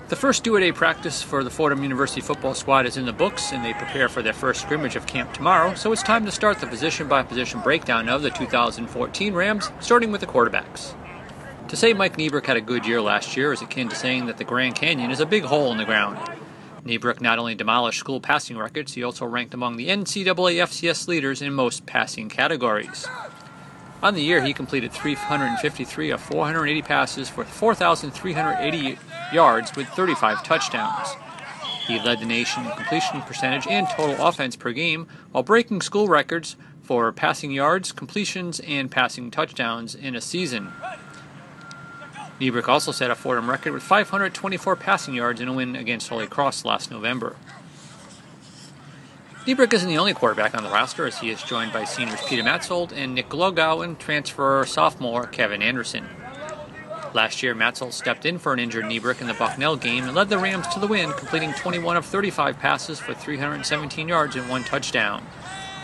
The first do-a-day practice for the Fordham University football squad is in the books, and they prepare for their first scrimmage of camp tomorrow, so it's time to start the position-by-position breakdown of the 2014 Rams, starting with the quarterbacks. To say Mike Niebrick had a good year last year is akin to saying that the Grand Canyon is a big hole in the ground. Niebrick not only demolished school passing records, he also ranked among the NCAA FCS leaders in most passing categories. On the year, he completed 353 of 480 passes for 4,380 yards with 35 touchdowns. He led the nation in completion percentage and total offense per game, while breaking school records for passing yards, completions, and passing touchdowns in a season. Niebrick also set a Fordham record with 524 passing yards in a win against Holy Cross last November. Niebrick isn't the only quarterback on the roster, as he is joined by seniors Peter Matzold and Nick Glogow and transfer sophomore Kevin Anderson. Last year, Matzold stepped in for an injured Niebrick in the Bucknell game and led the Rams to the win, completing 21 of 35 passes for 317 yards and 1 touchdown.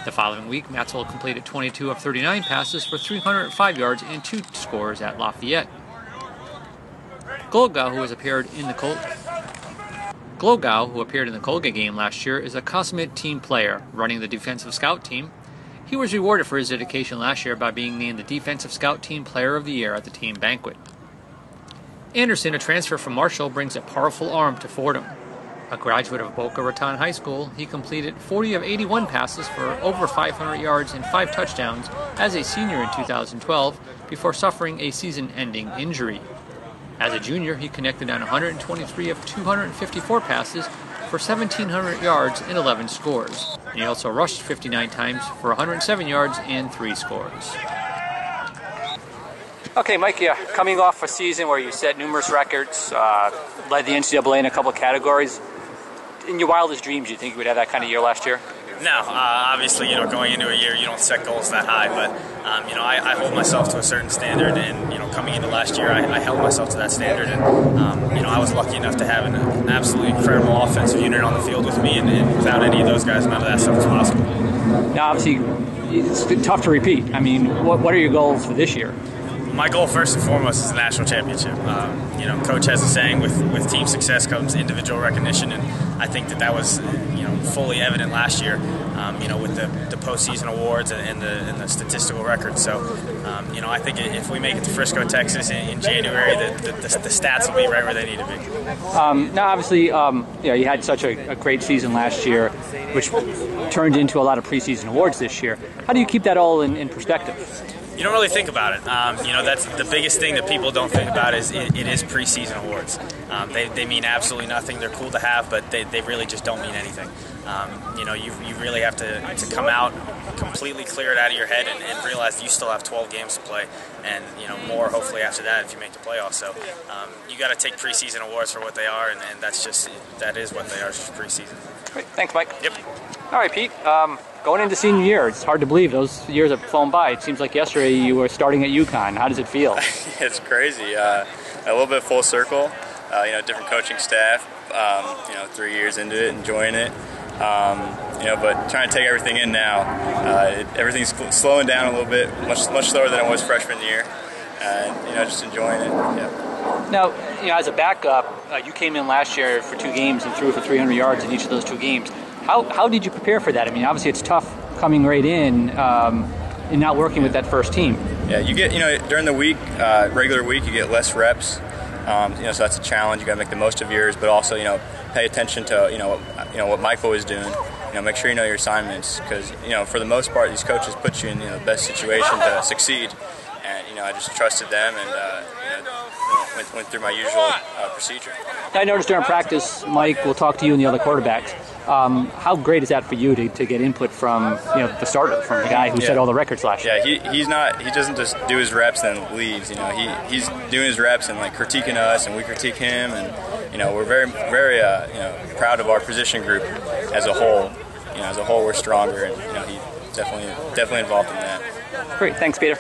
The following week, Matzold completed 22 of 39 passes for 305 yards and 2 scores at Lafayette. Glogow, who appeared in the Colgate game last year, is a consummate team player, running the defensive scout team. He was rewarded for his dedication last year by being named the Defensive Scout Team Player of the Year at the team banquet. Anderson, a transfer from Marshall, brings a powerful arm to Fordham. A graduate of Boca Raton High School, he completed 40 of 81 passes for over 500 yards and 5 touchdowns as a senior in 2012 before suffering a season-ending injury. As a junior, he connected on 123 of 254 passes for 1,700 yards and 11 scores. And he also rushed 59 times for 107 yards and 3 scores. Okay, Mike, coming off a season where you set numerous records, led the NCAA in a couple of categories. In your wildest dreams, do you think you would have that kind of year last year? No, obviously, going into a year, you don't set goals that high, but, I hold myself to a certain standard, and, coming into last year, I held myself to that standard, and, I was lucky enough to have an absolutely incredible offensive unit on the field with me, and without any of those guys, none of that stuff was possible. Now, obviously, it's tough to repeat. I mean, what are your goals for this year? My goal, first and foremost, is the national championship. Coach has a saying, with team success comes individual recognition, and I think that was, fully evident last year, with the postseason awards and the statistical records. So, I think if we make it to Frisco, Texas in January, the stats will be right where they need to be. Now, obviously, you had such a great season last year, which turned into a lot of preseason awards this year. How do you keep that all in perspective? You don't really think about it. That's the biggest thing that people don't think about is it is preseason awards. They mean absolutely nothing. They're cool to have, but they really just don't mean anything. You really have to come out, completely clear it out of your head, and realize you still have 12 games to play, and more hopefully after that if you make the playoffs. So you got to take preseason awards for what they are, and that is what they are, just preseason. Great. Thanks, Mike. Yep. All right, Pete. Going into senior year, it's hard to believe those years have flown by. It seems like yesterday you were starting at UConn. How does it feel? It's crazy. A little bit full circle. Different coaching staff. 3 years into it, enjoying it. But trying to take everything in now. Everything's slowing down a little bit, much slower than it was freshman year, and just enjoying it. Yeah. Now, as a backup, you came in last year for 2 games and threw for 300 yards in each of those 2 games. How did you prepare for that? I mean, obviously it's tough coming right in and not working with that first team. Yeah, you get during the week, regular week, you get less reps. So that's a challenge. You got to make the most of yours, but also pay attention to what Michael was doing. Make sure you know your assignments, because for the most part these coaches put you in the best situation to succeed, and I just trusted them and went through my usual procedure. I noticed during practice, Mike will talk to you and the other quarterbacks. How great is that for you to get input from the starter, from the guy who set all the records last year? Yeah, he doesn't just do his reps and leaves. He's doing his reps and critiquing us, and we critique him, and we're very proud of our position group as a whole. As a whole, we're stronger, and he's definitely involved in that. Great, thanks, Peter.